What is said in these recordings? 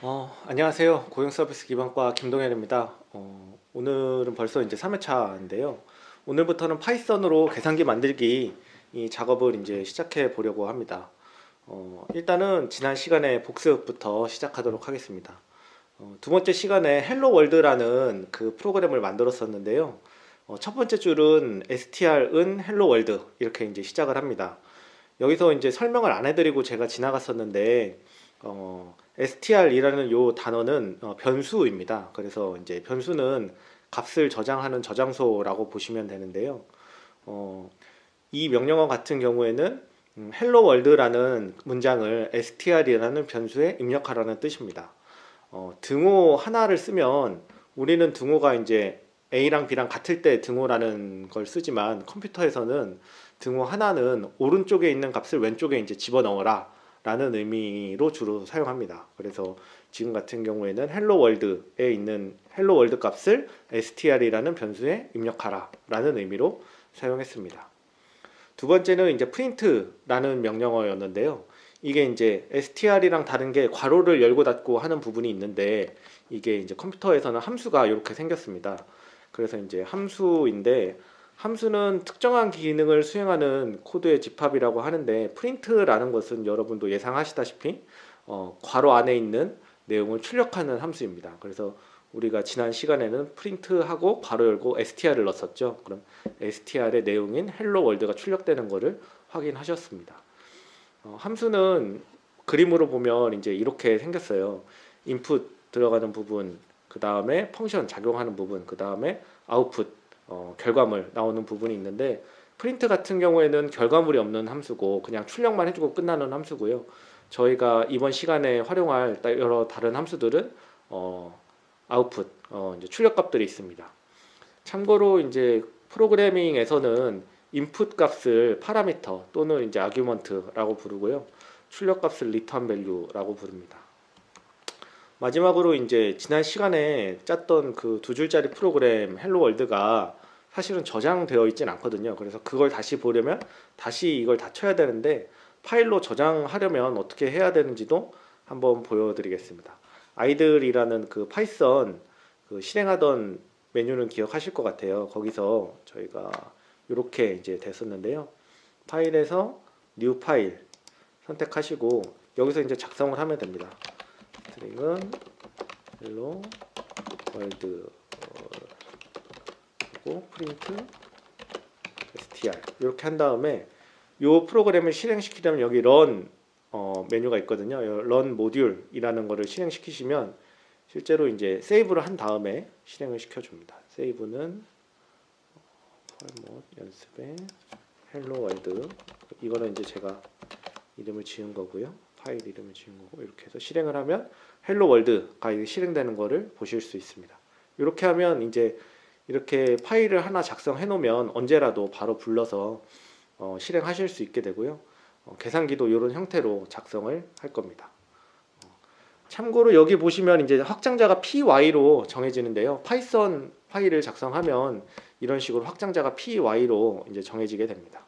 안녕하세요. 고용서비스 기반과 김동현입니다. 오늘은 벌써 이제 3회차인데요. 오늘부터는 파이썬으로 계산기 만들기 이 작업을 이제 시작해 보려고 합니다. 일단은 지난 시간에 복습부터 시작하도록 하겠습니다. 두 번째 시간에 헬로 월드라는 그 프로그램을 만들었었는데요. 첫 번째 줄은 str은 헬로 월드 이렇게 이제 시작을 합니다. 여기서 이제 설명을 안 해드리고 제가 지나갔었는데 str이라는 요 단어는 변수입니다. 그래서 이제 변수는 값을 저장하는 저장소라고 보시면 되는데요. 이 명령어 같은 경우에는 hello world라는 문장을 str이라는 변수에 입력하라는 뜻입니다. 등호 하나를 쓰면 우리는 등호가 이제 A랑 B랑 같을 때 등호라는 걸 쓰지만 컴퓨터에서는 등호 하나는 오른쪽에 있는 값을 왼쪽에 이제 집어넣어라 라는 의미로 주로 사용합니다. 그래서 지금 같은 경우에는 헬로 월드에 있는 헬로 월드 값을 str이라는 변수에 입력하라 라는 의미로 사용했습니다. 두 번째는 이제 print라는 명령어였는데요. 이게 이제 str이랑 다른 게 괄호를 열고 닫고 하는 부분이 있는데 이게 이제 컴퓨터에서는 함수가 이렇게 생겼습니다. 그래서 이제 함수인데 함수는 특정한 기능을 수행하는 코드의 집합이라고 하는데 프린트라는 것은 여러분도 예상하시다시피 괄호 안에 있는 내용을 출력하는 함수입니다. 그래서 우리가 지난 시간에는 프린트하고 괄호 열고 str을 넣었었죠. 그럼 str의 내용인 헬로 월드가 출력되는 것을 확인하셨습니다. 함수는 그림으로 보면 이제 이렇게 생겼어요. 인풋 들어가는 부분, 그 다음에 펑션 작용하는 부분, 그 다음에 아웃풋 결과물 나오는 부분이 있는데 프린트 같은 경우에는 결과물이 없는 함수고 그냥 출력만 해주고 끝나는 함수고요. 저희가 이번 시간에 활용할 여러 다른 함수들은 아웃풋, 이제 출력값들이 있습니다. 참고로 이제 프로그래밍에서는 인풋 값을 파라미터 또는 이제 아규먼트라고 부르고요. 출력 값을 리턴 밸류라고 부릅니다. 마지막으로 이제 지난 시간에 짰던 그 두 줄짜리 프로그램 헬로 월드가 사실은 저장되어 있진 않거든요. 그래서 그걸 다시 보려면 다시 이걸 다 쳐야 되는데 파일로 저장하려면 어떻게 해야 되는지도 한번 보여드리겠습니다. 아이들이라는 그 파이썬 그 실행하던 메뉴는 기억하실 것 같아요. 거기서 저희가 이렇게 이제 됐었는데요. 파일에서 뉴 파일 선택하시고 여기서 이제 작성을 하면 됩니다. 스트링은 헬로 월드 그리고 프린트 str 이렇게 한 다음에 이 프로그램을 실행시키려면 여기 run 메뉴가 있거든요. run module이라는 거를 실행시키시면 실제로 이제 세이브를 한 다음에 실행을 시켜줍니다. 세이브는 연습에 헬로 월드 이거는 이제 제가 이름을 지은 거고요. 파일 이름을 지은 거고 이렇게 해서 실행을 하면 헬로 월드가 실행되는 거를 보실 수 있습니다. 이렇게 하면 이제 이렇게 파일을 하나 작성해 놓으면 언제라도 바로 불러서 실행하실 수 있게 되고요. 계산기도 이런 형태로 작성을 할 겁니다. 참고로 여기 보시면 이제 확장자가 py로 정해지는데요. 파이썬 파일을 작성하면 이런 식으로 확장자가 py로 이제 정해지게 됩니다.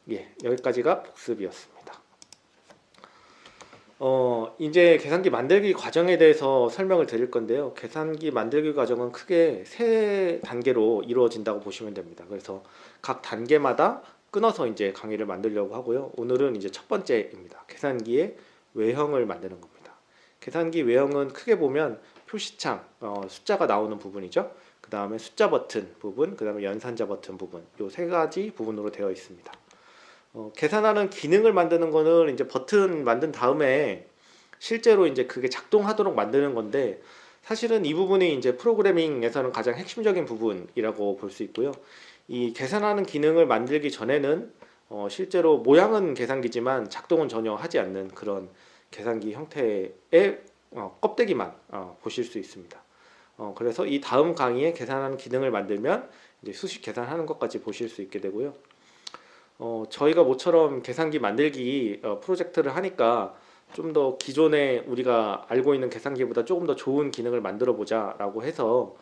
예, 여기까지가 복습이었습니다. 이제 계산기 만들기 과정에 대해서 설명을 드릴 건데요. 계산기 만들기 과정은 크게 세 단계로 이루어진다고 보시면 됩니다. 그래서 각 단계마다 끊어서 이제 강의를 만들려고 하고요. 오늘은 이제 첫 번째입니다. 계산기의 외형을 만드는 겁니다. 계산기 외형은 크게 보면 표시창, 숫자가 나오는 부분이죠. 그 다음에 숫자 버튼 부분, 그 다음에 연산자 버튼 부분, 이 세 가지 부분으로 되어 있습니다. 계산하는 기능을 만드는 거는 이제 버튼 만든 다음에 실제로 이제 그게 작동하도록 만드는 건데 사실은 이 부분이 이제 프로그래밍에서는 가장 핵심적인 부분이라고 볼 수 있고요. 이 계산하는 기능을 만들기 전에는 실제로 모양은 계산기지만 작동은 전혀 하지 않는 그런 계산기 형태의 껍데기만 보실 수 있습니다. 그래서 이 다음 강의에 계산하는 기능을 만들면 이제 수식 계산하는 것까지 보실 수 있게 되고요. 저희가 모처럼 계산기 만들기 프로젝트를 하니까 좀 더 기존에 우리가 알고 있는 계산기보다 조금 더 좋은 기능을 만들어 보자 라고 해서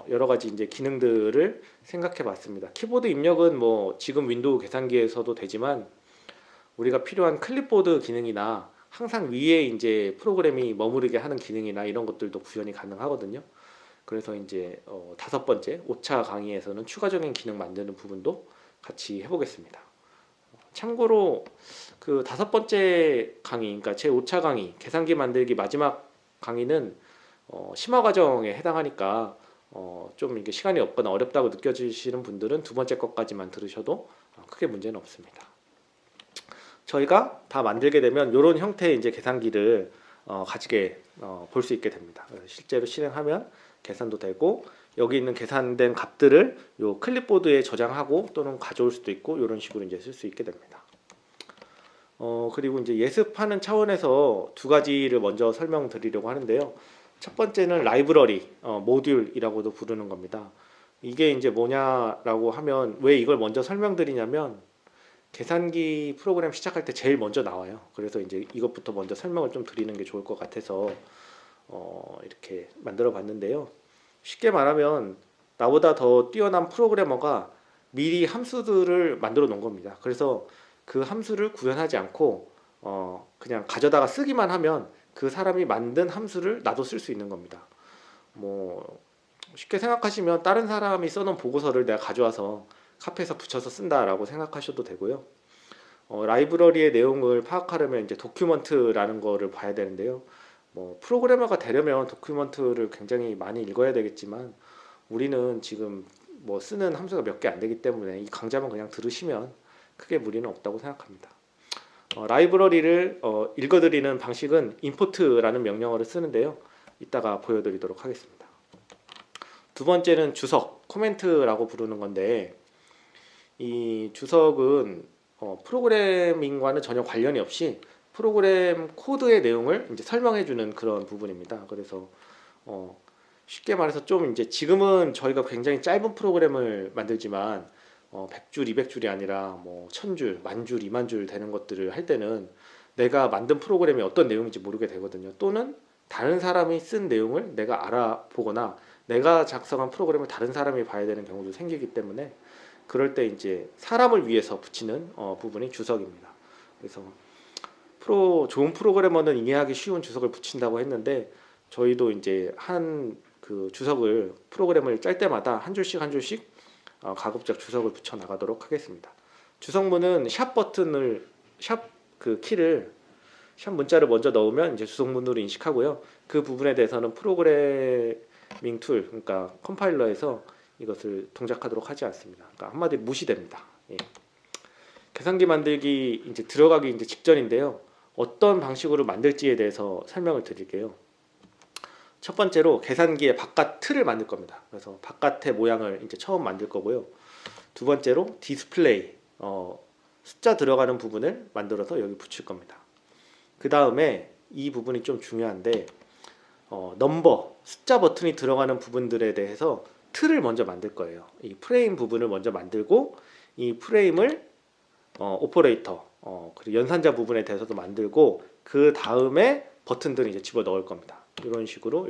여러 가지 이제 기능들을 생각해 봤습니다. 키보드 입력은 뭐 지금 윈도우 계산기에서도 되지만 우리가 필요한 클립보드 기능이나 항상 위에 이제 프로그램이 머무르게 하는 기능이나 이런 것들도 구현이 가능하거든요. 그래서 이제 5번째 5차 강의에서는 추가적인 기능 만드는 부분도 같이 해보겠습니다. 참고로 그 5번째 강의, 그러니까 제 5차 강의 계산기 만들기 마지막 강의는 심화 과정에 해당하니까 좀 이게 시간이 없거나 어렵다고 느껴지시는 분들은 2번째 것까지만 들으셔도 크게 문제는 없습니다. 저희가 다 만들게 되면 이런 형태의 이제 계산기를 가지게 볼 수 있게 됩니다. 실제로 실행하면 계산도 되고 여기 있는 계산된 값들을 요 클립보드에 저장하고 또는 가져올 수도 있고 이런 식으로 이제 쓸 수 있게 됩니다. 그리고 이제 예습하는 차원에서 2가지를 먼저 설명드리려고 하는데요. 첫 번째는 라이브러리, 모듈이라고도 부르는 겁니다. 이게 이제 뭐냐라고 하면 왜 이걸 먼저 설명드리냐면 계산기 프로그램 시작할 때 제일 먼저 나와요. 그래서 이제 이것부터 먼저 설명을 좀 드리는 게 좋을 것 같아서 이렇게 만들어 봤는데요. 쉽게 말하면 나보다 더 뛰어난 프로그래머가 미리 함수들을 만들어 놓은 겁니다. 그래서 그 함수를 구현하지 않고 그냥 가져다가 쓰기만 하면 그 사람이 만든 함수를 나도 쓸 수 있는 겁니다. 뭐 쉽게 생각하시면 다른 사람이 써놓은 보고서를 내가 가져와서 카페에서 붙여서 쓴다라고 생각하셔도 되고요. 라이브러리의 내용을 파악하려면 이제 도큐먼트라는 거를 봐야 되는데요. 뭐 프로그래머가 되려면 도큐먼트를 굉장히 많이 읽어야 되겠지만 우리는 지금 뭐 쓰는 함수가 몇 개 안 되기 때문에 이 강좌만 그냥 들으시면 크게 무리는 없다고 생각합니다. 라이브러리를 읽어드리는 방식은 import라는 명령어를 쓰는데요. 이따가 보여드리도록 하겠습니다. 2번째는 주석, 코멘트라고 부르는 건데 이 주석은 프로그래밍과는 전혀 관련이 없이 프로그램 코드의 내용을 이제 설명해주는 그런 부분입니다. 그래서 쉽게 말해서 좀 이제 지금은 저희가 굉장히 짧은 프로그램을 만들지만 100줄, 200줄이 아니라 뭐 1000줄, 10,000줄, 20,000줄 되는 것들을 할 때는 내가 만든 프로그램이 어떤 내용인지 모르게 되거든요. 또는 다른 사람이 쓴 내용을 내가 알아보거나 내가 작성한 프로그램을 다른 사람이 봐야 되는 경우도 생기기 때문에 그럴 때 이제 사람을 위해서 붙이는 부분이 주석입니다. 그래서 좋은 프로그래머는 이해하기 쉬운 주석을 붙인다고 했는데 저희도 이제 한 그 주석을 프로그램을 짤 때마다 한 줄씩 한 줄씩 가급적 주석을 붙여 나가도록 하겠습니다. 주석문은 샵 버튼을 샵 그 키를 샵 문자를 먼저 넣으면 이제 주석문으로 인식하고요. 그 부분에 대해서는 프로그래밍 툴, 그러니까 컴파일러에서 이것을 동작하도록 하지 않습니다. 그러니까 한마디로 무시됩니다. 예. 계산기 만들기 이제 들어가기 이제 직전인데요. 어떤 방식으로 만들지에 대해서 설명을 드릴게요. 첫 번째로 계산기의 바깥 틀을 만들 겁니다. 그래서 바깥의 모양을 이제 처음 만들 거고요. 2번째로 디스플레이, 숫자 들어가는 부분을 만들어서 여기 붙일 겁니다. 그 다음에 이 부분이 좀 중요한데 넘버, 숫자 버튼이 들어가는 부분들에 대해서 틀을 먼저 만들 거예요. 이 프레임 부분을 먼저 만들고 이 프레임을 오퍼레이터, 그리고 연산자 부분에 대해서도 만들고 그 다음에 버튼들을 이제 집어 넣을 겁니다. 이런 식으로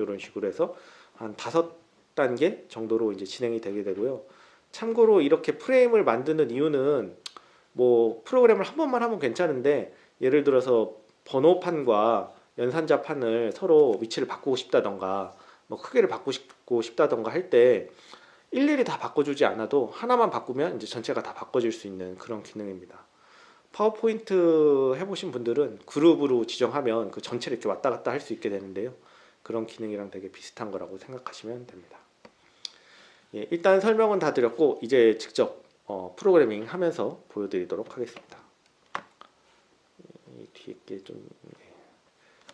해서 한 5단계 정도로 이제 진행이 되게 되고요. 참고로 이렇게 프레임을 만드는 이유는 뭐 프로그램을 한 번만 하면 괜찮은데 예를 들어서 번호판과 연산자판을 서로 위치를 바꾸고 싶다던가 뭐 크기를 바꾸고 싶다던가 할 때 일일이 다 바꿔주지 않아도 하나만 바꾸면 이제 전체가 다 바꿔질 수 있는 그런 기능입니다. 파워포인트 해보신 분들은 그룹으로 지정하면 그 전체를 이렇게 왔다 갔다 할 수 있게 되는데요. 그런 기능이랑 되게 비슷한 거라고 생각하시면 됩니다. 예, 일단 설명은 다 드렸고 이제 직접 프로그래밍 하면서 보여드리도록 하겠습니다. 뒤에 게 좀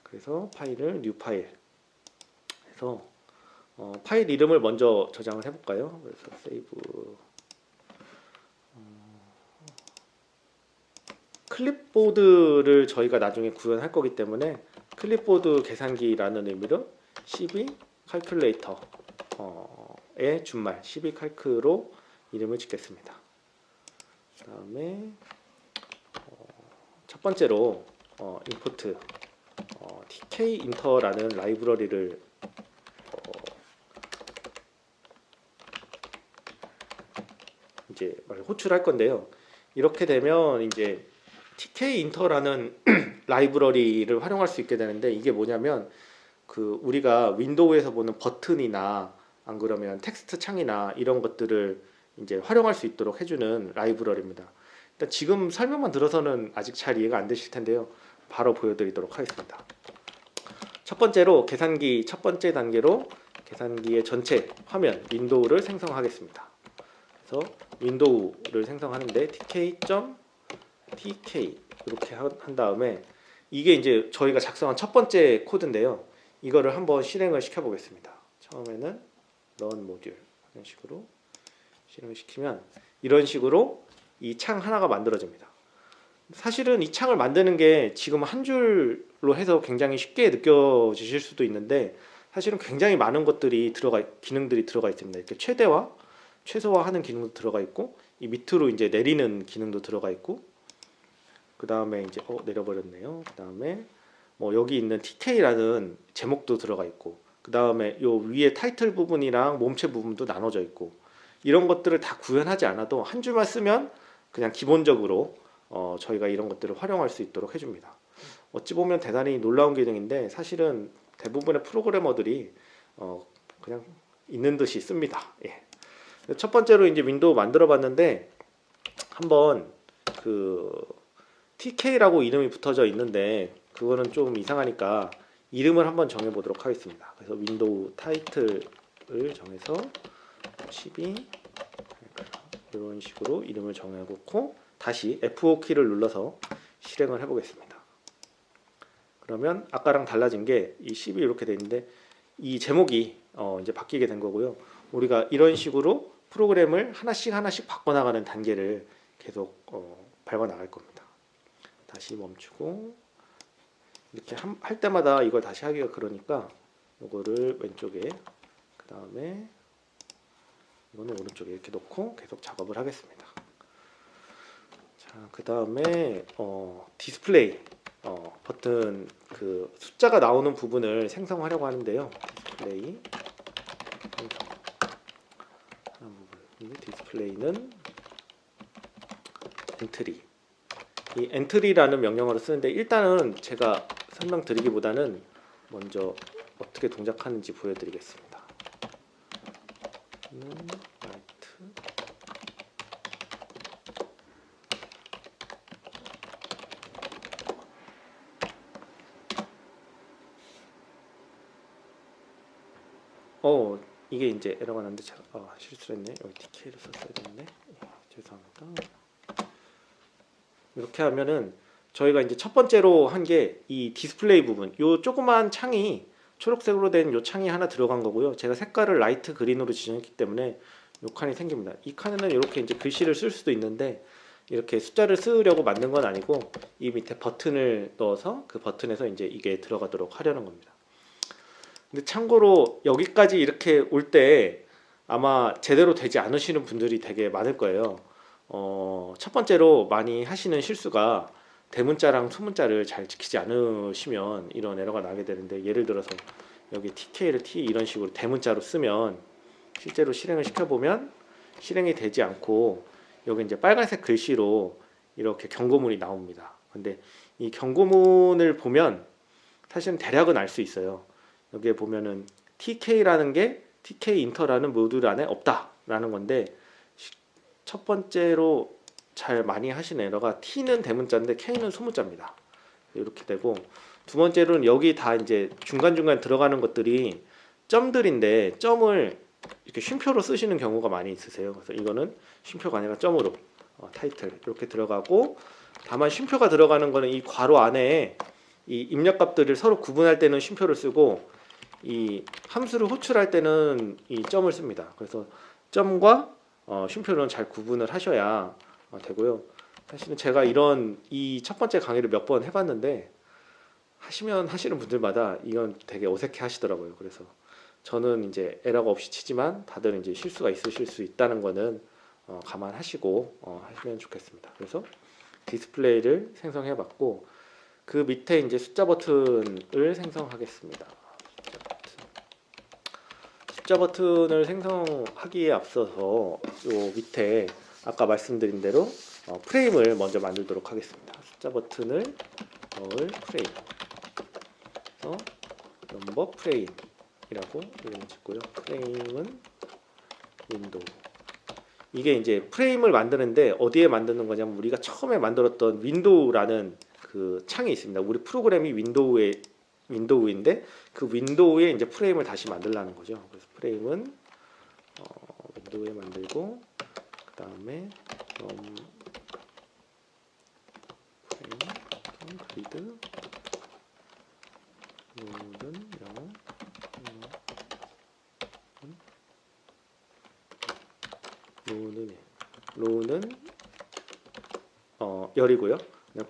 그래서 파일을 뉴 파일 해서 파일 이름을 먼저 저장을 해볼까요? 그래서 세이브 클립보드를 저희가 나중에 구현할 거기 때문에 클립보드 계산기라는 의미로 CB 칼큘레이터의 준말 CB 칼크로 이름을 짓겠습니다. 그 다음에 첫 번째로 임포트 tkinter라는 라이브러리를 이제 호출할 건데요. 이렇게 되면 이제 tkinter라는 라이브러리를 활용할 수 있게 되는데, 이게 뭐냐면 그 우리가 윈도우에서 보는 버튼이나 안 그러면 텍스트 창이나 이런 것들을 이제 활용할 수 있도록 해주는 라이브러리입니다. 일단 지금 설명만 들어서는 아직 잘 이해가 안 되실 텐데요. 바로 보여드리도록 하겠습니다. 첫 번째로 계산기 첫 번째 단계로 계산기의 전체 화면 윈도우를 생성하겠습니다. 그래서 윈도우를 생성하는데 tk.tk 이렇게 한 다음에, 이게 이제 저희가 작성한 첫 번째 코드인데요. 이거를 한번 실행을 시켜 보겠습니다. 처음에는 run 모듈 이런 식으로 실행을 시키면 이런 식으로 이 창 하나가 만들어집니다. 사실은 이 창을 만드는 게 지금 한 줄로 해서 굉장히 쉽게 느껴지실 수도 있는데, 사실은 굉장히 많은 것들이 기능들이 들어가 있습니다. 이렇게 최대화, 최소화하는 기능도 들어가 있고, 이 밑으로 이제 내리는 기능도 들어가 있고, 그 다음에 이제 내려버렸네요. 그 다음에 뭐 여기 있는 TK라는 제목도 들어가 있고, 그 다음에 요 위에 타이틀 부분이랑 몸체 부분도 나눠져 있고, 이런 것들을 다 구현하지 않아도 한 줄만 쓰면 그냥 기본적으로 저희가 이런 것들을 활용할 수 있도록 해줍니다. 어찌 보면 대단히 놀라운 기능인데, 사실은 대부분의 프로그래머들이 그냥 있는 듯이 씁니다. 예. 첫 번째로 이제 윈도우 만들어 봤는데, 한번 그 TK라고 이름이 붙어져 있는데 그거는 좀 이상하니까 이름을 한번 정해 보도록 하겠습니다. 그래서 윈도우 타이틀을 정해서 12 이런 식으로 이름을 정해놓고 다시 F5키를 눌러서 실행을 해보겠습니다. 그러면 아까랑 달라진 게 이 10이 이렇게 돼 있는데, 이 제목이 이제 바뀌게 된 거고요. 우리가 이런 식으로 프로그램을 하나씩 바꿔나가는 단계를 계속 밟아 나갈 겁니다. 다시 멈추고, 이렇게 할 때마다 이걸 다시 하기가 그러니까 이거를 왼쪽에, 그 다음에 이거는 오른쪽에 이렇게 놓고 계속 작업을 하겠습니다. 자, 그 다음에 디스플레이 버튼 그 숫자가 나오는 부분을 생성하려고 하는데요. 디스플레이 하는 부분, 디스플레이는 엔트리, 이 엔트리라는 명령어를 쓰는데, 일단은 제가 설명드리기보다는 먼저 어떻게 동작하는지 보여드리겠습니다. 라이트, 이게 이제 에러가 났는데 제가 실수를 했네. 여기 DK를 썼어야 되는데, 죄송합니다. 이렇게 하면은 저희가 이제 첫 번째로 한 게 이 디스플레이 부분, 요 조그만 창이 초록색으로 된 요 창이 하나 들어간 거고요. 제가 색깔을 라이트 그린으로 지정했기 때문에 요 칸이 생깁니다. 이 칸에는 이렇게 이제 글씨를 쓸 수도 있는데, 이렇게 숫자를 쓰려고 만든 건 아니고 이 밑에 버튼을 넣어서 그 버튼에서 이제 이게 들어가도록 하려는 겁니다. 근데 참고로 여기까지 이렇게 올 때 아마 제대로 되지 않으시는 분들이 되게 많을 거예요. 첫 번째로 많이 하시는 실수가 대문자랑 소문자를 잘 지키지 않으시면 이런 에러가 나게 되는데, 예를 들어서 여기 TK를 T 이런 식으로 대문자로 쓰면 실제로 실행을 시켜보면 실행이 되지 않고, 여기 이제 빨간색 글씨로 이렇게 경고문이 나옵니다. 근데 이 경고문을 보면 사실은 대략은 알 수 있어요. 여기에 보면은 TK라는 게 TK 인터라는 모듈 안에 없다라는 건데, 첫 번째로 잘 많이 하시는 에러가 T는 대문자인데 K는 소문자입니다. 이렇게 되고, 두 번째로는 여기 다 이제 중간중간 들어가는 것들이 점들인데, 점을 이렇게 쉼표로 쓰시는 경우가 많이 있으세요. 그래서 이거는 쉼표가 아니라 점으로 타이틀 이렇게 들어가고, 다만 쉼표가 들어가는 거는 이 괄호 안에 이 입력값들을 서로 구분할 때는 쉼표를 쓰고, 이 함수를 호출할 때는 이 점을 씁니다. 그래서 점과 쉼표는 잘 구분을 하셔야 되고요. 사실은 제가 이 첫 번째 강의를 몇 번 해봤는데, 하시는 분들마다 이건 되게 어색해 하시더라고요. 그래서 저는 이제 에러가 없이 치지만 다들 이제 실수가 있으실 수 있다는 거는 감안하시고 하시면 좋겠습니다. 그래서 디스플레이를 생성해봤고, 그 밑에 이제 숫자 버튼을 생성하겠습니다. 숫자 버튼을 생성하기에 앞서서 요 밑에 아까 말씀드린 대로 프레임을 먼저 만들도록 하겠습니다. 숫자 버튼을 덜 프레임. 그래서 넘버 프레임이라고 이름을 짓고요. 프레임은 윈도우. 이게 이제 프레임을 만드는데 어디에 만드는 거냐면 우리가 처음에 만들었던 윈도우라는 그 창이 있습니다. 우리 프로그램이 윈도우인데 그 윈도우에 이제 프레임을 다시 만들라는 거죠. 그래서 프레임은 윈도우에 만들고 그 다음에 프레임 그리드 로는 0 로우는 열이고요.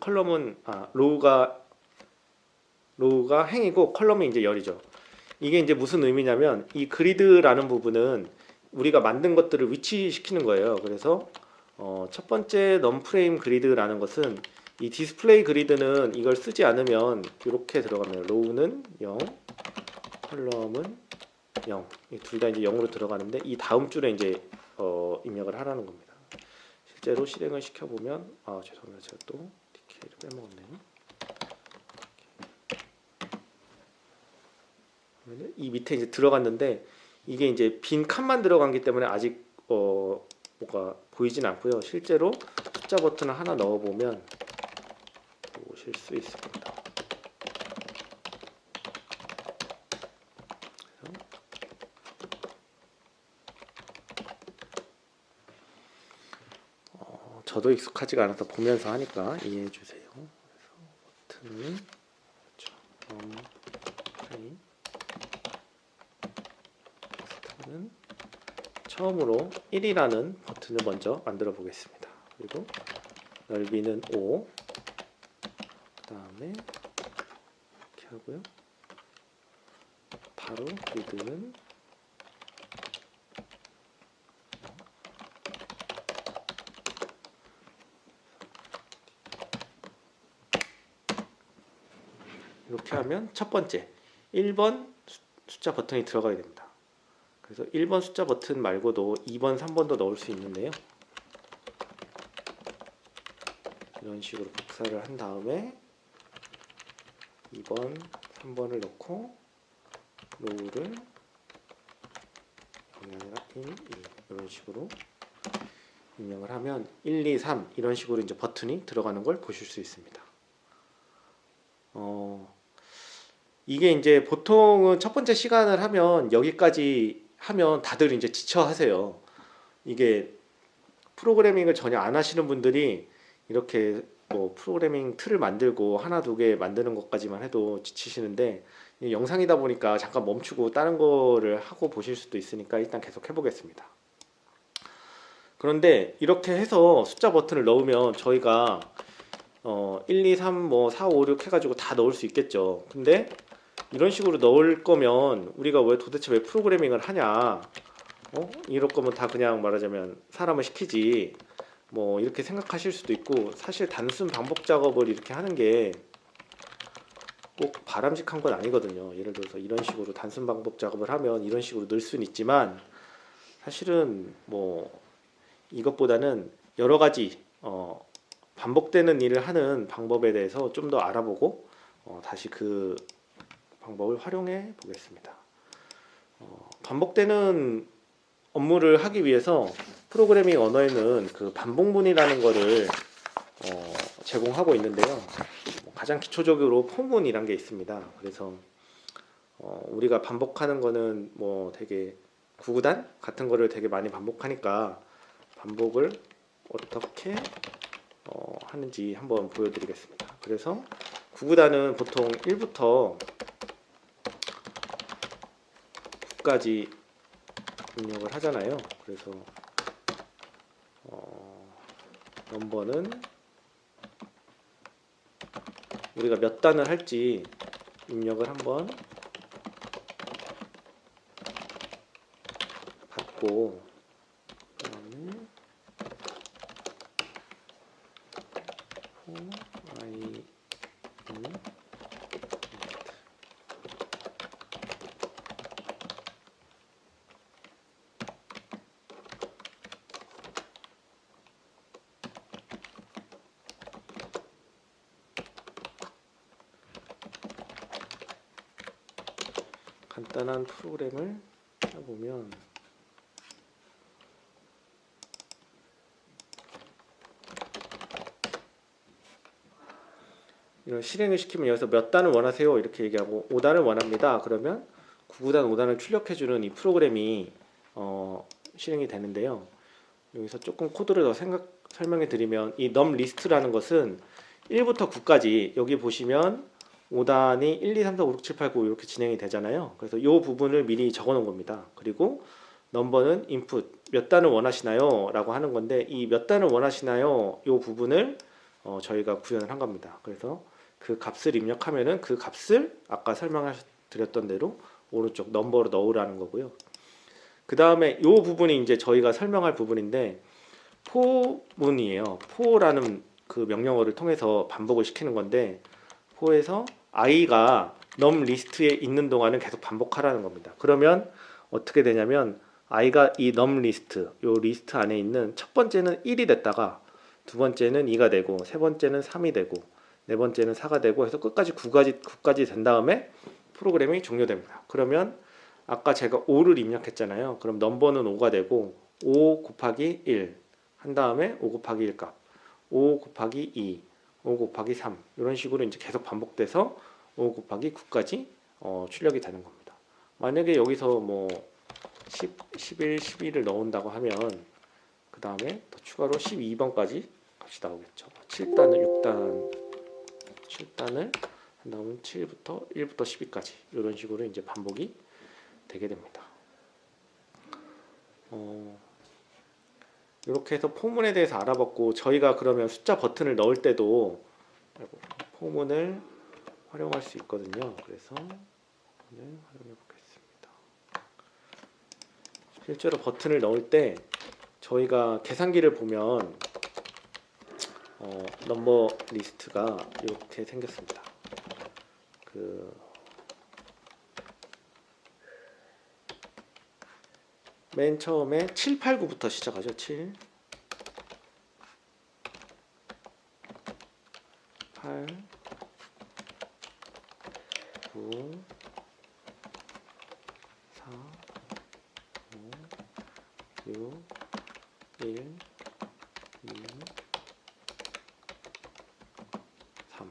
컬럼은 로우가 행이고 컬럼이 이제 열이죠. 이게 이제 무슨 의미냐면 이 그리드라는 부분은 우리가 만든 것들을 위치시키는 거예요. 그래서 첫 번째 넘프레임 그리드라는 것은 이 디스플레이 그리드는 이걸 쓰지 않으면 이렇게 들어가면 로우는 0, 컬럼은 0. 둘 다 이제 0으로 들어가는데 이 다음 줄에 이제 입력을 하라는 겁니다. 실제로 실행을 시켜보면 죄송합니다. 제가 또 DK를 빼먹었네요. 이 밑에 이제 들어갔는데 이게 이제 빈 칸만 들어간기 때문에 아직 뭐가 보이진 않고요. 실제로 숫자 버튼을 하나 넣어보면 보실 수 있습니다. 저도 익숙하지가 않아서 보면서 하니까 이해해 주세요. 그래서 버튼은 프레임 버튼은 처음으로 1이라는 버튼을 먼저 만들어 보겠습니다. 그리고 넓이는 5, 그 다음에 이렇게 하고요. 바로 그리드는 이렇게 하면 첫 번째 1번 숫자 버튼이 들어가게 됩니다. 그래서 1번 숫자 버튼 말고도 2번, 3번도 넣을 수 있는데요. 이런 식으로 복사를 한 다음에 2번, 3번을 넣고 로우를 0이 아니라 1, 2 이런 식으로 입력을 하면 1, 2, 3 이런 식으로 이제 버튼이 들어가는 걸 보실 수 있습니다. 이게 이제 보통은 첫 번째 시간을 하면 여기까지 하면 다들 이제 지쳐 하세요. 이게 프로그래밍을 전혀 안 하시는 분들이 이렇게 뭐 프로그래밍 틀을 만들고 하나 두 개 만드는 것까지만 해도 지치시는데 영상이다 보니까 잠깐 멈추고 다른 거를 하고 보실 수도 있으니까 일단 계속 해보겠습니다. 그런데 이렇게 해서 숫자 버튼을 넣으면 저희가 1, 2, 3, 뭐 4, 5, 6 해가지고 다 넣을 수 있겠죠. 근데 이런 식으로 넣을 거면 우리가 도대체 왜 프로그래밍을 하냐, 이럴 거면 다 그냥 말하자면 사람을 시키지 뭐 이렇게 생각하실 수도 있고, 사실 단순 반복 작업을 이렇게 하는 게 꼭 바람직한 건 아니거든요. 예를 들어서 이런 식으로 단순 반복 작업을 하면 이런 식으로 넣을 수는 있지만 사실은 뭐 이것보다는 여러 가지 반복되는 일을 하는 방법에 대해서 좀 더 알아보고 다시 그 방법을 활용해 보겠습니다. 반복되는 업무를 하기 위해서 프로그래밍 언어에는 그 반복문이라는 거를 제공하고 있는데요. 가장 기초적으로 포문이란 게 있습니다. 그래서 우리가 반복하는 거는 뭐 되게 구구단 같은 거를 되게 많이 반복하니까 반복을 어떻게 하는지 한번 보여드리겠습니다. 그래서 구구단은 보통 1부터 9까지 입력을 하잖아요. 그래서 넘버는 우리가 몇 단을 할지 입력을 한번 받고, 그다음에 i 간단한 프로그램을 짜보면 이런 실행을 시키면 여기서 몇 단을 원하세요 이렇게 얘기하고 5단을 원합니다. 그러면 99단 5단을 출력해주는 이 프로그램이 실행이 되는데요. 여기서 조금 코드를 더 설명해 드리면 이 num list라는 것은 1부터 9까지 여기 보시면 5단이 1, 2, 3, 4, 5, 6, 7, 8, 9 이렇게 진행이 되잖아요. 그래서 이 부분을 미리 적어 놓은 겁니다. 그리고 넘버는 input 몇 단을 원하시나요? 라고 하는 건데 이 몇 단을 원하시나요? 이 부분을 저희가 구현을 한 겁니다. 그래서 그 값을 입력하면은 그 값을 아까 설명드렸던 대로 오른쪽 넘버로 넣으라는 거고요. 그 다음에 이 부분이 이제 저희가 설명할 부분인데 for문이에요. for라는 그 명령어를 통해서 반복을 시키는 건데 for에서 i가 num 리스트에 있는 동안은 계속 반복하라는 겁니다. 그러면 어떻게 되냐면 i가 이 num 리스트, 요 리스트 안에 있는 첫 번째는 1이 됐다가 두 번째는 2가 되고 세 번째는 3이 되고 네 번째는 4가 되고 해서 끝까지 9까지 된 다음에 프로그램이 종료됩니다. 그러면 아까 제가 5를 입력했잖아요. 그럼 넘버는 5가 되고 5 곱하기 1 한 다음에 5 곱하기 1 값, 5 곱하기 2, 5 곱하기 3 이런 식으로 이제 계속 반복돼서 5 곱하기 9까지 출력이 되는 겁니다. 만약에 여기서 뭐 10, 11, 12를 넣은다고 하면 그 다음에 더 추가로 12번까지 값이 나오겠죠. 7단을 한 다음에 7부터 1부터 12까지 이런 식으로 이제 반복이 되게 됩니다. 이렇게 해서 포문에 대해서 알아봤고 저희가 그러면 숫자 버튼을 넣을 때도 포문을 활용할 수 있거든요. 그래서 포문을 활용해 보겠습니다. 실제로 버튼을 넣을 때 저희가 계산기를 보면 넘버 리스트가 이렇게 생겼습니다. 맨 처음에 7, 8, 9부터 시작하죠. 7, 8, 9, 4, 5, 6, 1, 2, 3.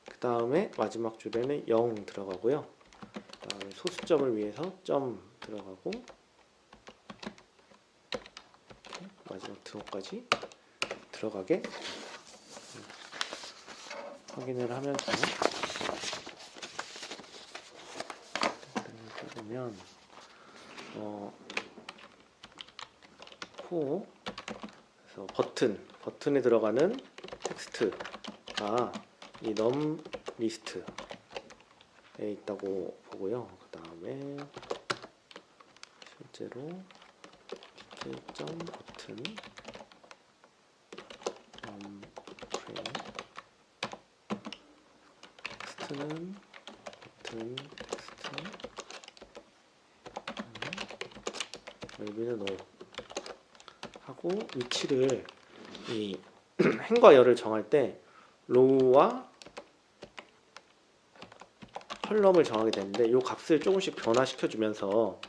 그 다음에 마지막 줄에는 0 들어가고요. 그 다음에 소수점을 위해서 점 들어가고 마지막 등호까지 들어가게 확인을 하면서 보면 그래서 버튼에 들어가는 텍스트가 이 num 리스트에 있다고 보고요. 그 다음에 실제로 점 버튼 텍스트는 버튼 텍스트 넓이는 5 하고 위치를 이 행과 열을 정할 때 로우와 컬럼을 정하게 되는데 이 값을 조금씩 변화시켜 주면서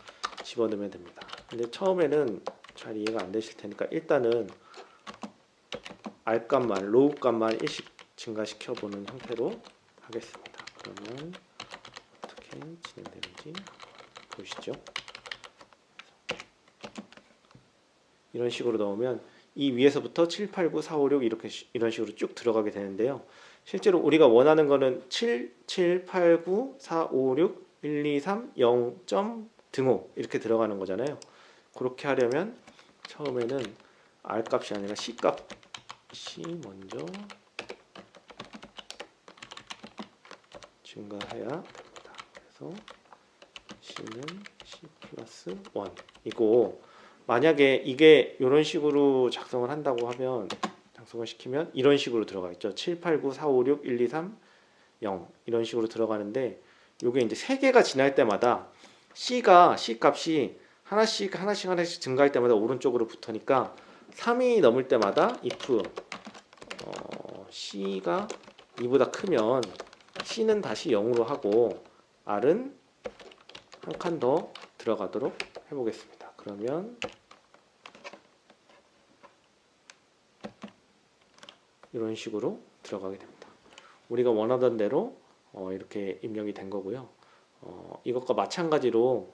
집어넣으면 됩니다. 근데 처음에는 잘 이해가 안 되실 테니까 일단은 R 값만, 로우 값만 1씩 증가시켜 보는 형태로 하겠습니다. 그러면 어떻게 진행되는지 보시죠. 이런 식으로 넣으면 이 위에서부터 7, 8, 9, 4, 5, 6 이런 식으로 쭉 들어가게 되는데요. 실제로 우리가 원하는 거는 7, 7, 8, 9, 4, 5, 6, 1, 2, 3, 0, 점, 등호 이렇게 들어가는 거잖아요. 그렇게 하려면 처음에는 R 값이 아니라 C 값이 먼저 증가해야 됩니다. 그래서 C는 C 플러스 1이고 만약에 이게 이런 식으로 작성을 한다고 하면 작성을 시키면 이런 식으로 들어가 있죠. 7, 8, 9, 4, 5, 6, 1, 2, 3, 0 이런 식으로 들어가는데 이게 이제 3개가 지날 때마다 C 값이 하나씩 증가할 때마다 오른쪽으로 붙으니까 3이 넘을 때마다 if C가 2보다 크면 C는 다시 0으로 하고 R은 한 칸 더 들어가도록 해보겠습니다. 그러면 이런 식으로 들어가게 됩니다. 우리가 원하던 대로 이렇게 입력이 된 거고요. 이것과 마찬가지로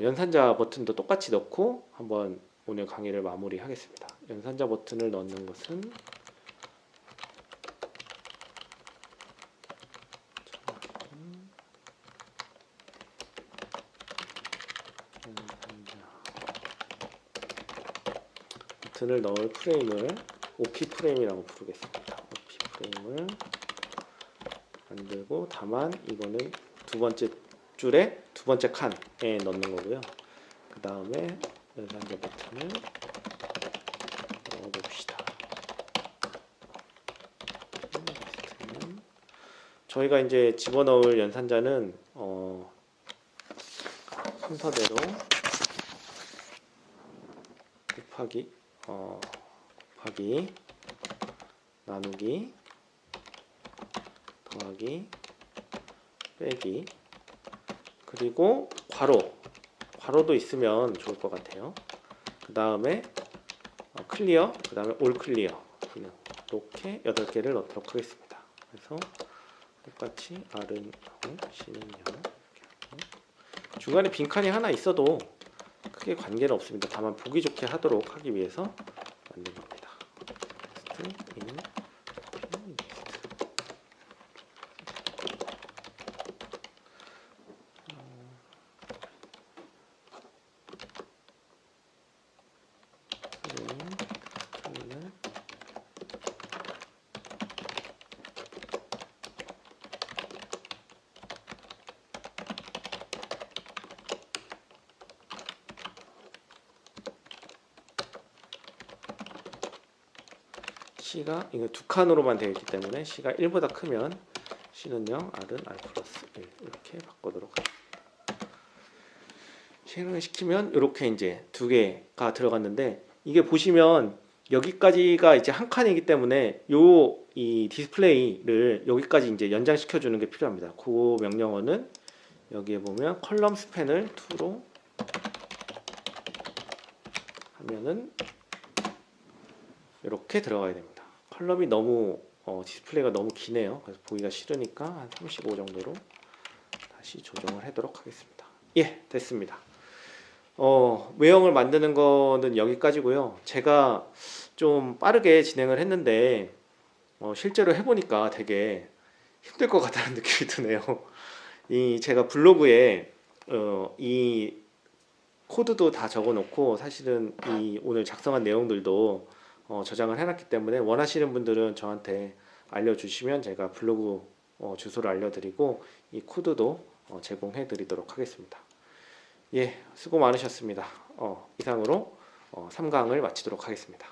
연산자 버튼도 똑같이 넣고 한번 오늘 강의를 마무리하겠습니다. 연산자 버튼을 넣는 것은 버튼을 넣을 프레임을 OP 프레임이라고 부르겠습니다. OP 프레임을 만들고, 다만 이거는 두 번째 줄에 두 번째 칸에 넣는 거고요. 그 다음에 연산자 버튼을 넣어봅시다. 저희가 이제 집어넣을 연산자는 순서대로 곱하기, 나누기, 더하기, 빼기, 그리고 괄호도 있으면 좋을 것 같아요. 그 다음에 클리어, 그 다음에 올 클리어, 이렇게 8개를 넣도록 하겠습니다. 그래서 똑같이 R은 0, C는 0. 중간에 빈칸이 하나 있어도 크게 관계는 없습니다. 다만 보기 좋게 하도록 하기 위해서 만든 겁니다. C가 이거 두 칸으로만 되어 있기 때문에 C가 1보다 크면 C는 0, R은 R 플러스 1 이렇게 바꾸도록 하겠습니다. 실행을 시키면 이렇게 이제 두 개가 들어갔는데, 이게 보시면 여기까지가 이제 한 칸이기 때문에 이 디스플레이를 여기까지 이제 연장시켜 주는 게 필요합니다. 그 명령어는 여기에 보면 컬럼 스팬을 2로 하면은 이렇게 들어가야 됩니다. 컬럼이 너무 디스플레이가 너무 기네요. 그래서 보기가 싫으니까 한 35 정도로 다시 조정을 하도록 하겠습니다. 예, 됐습니다. 외형을 만드는 거는 여기까지고요. 제가 좀 빠르게 진행을 했는데 실제로 해보니까 되게 힘들 것 같다는 느낌이 드네요. 제가 블로그에 이 코드도 다 적어놓고, 사실은 오늘 작성한 내용들도 저장을 해놨기 때문에 원하시는 분들은 저한테 알려주시면 제가 블로그 주소를 알려드리고 이 코드도 제공해드리도록 하겠습니다. 예, 수고 많으셨습니다. 이상으로 3강을 마치도록 하겠습니다.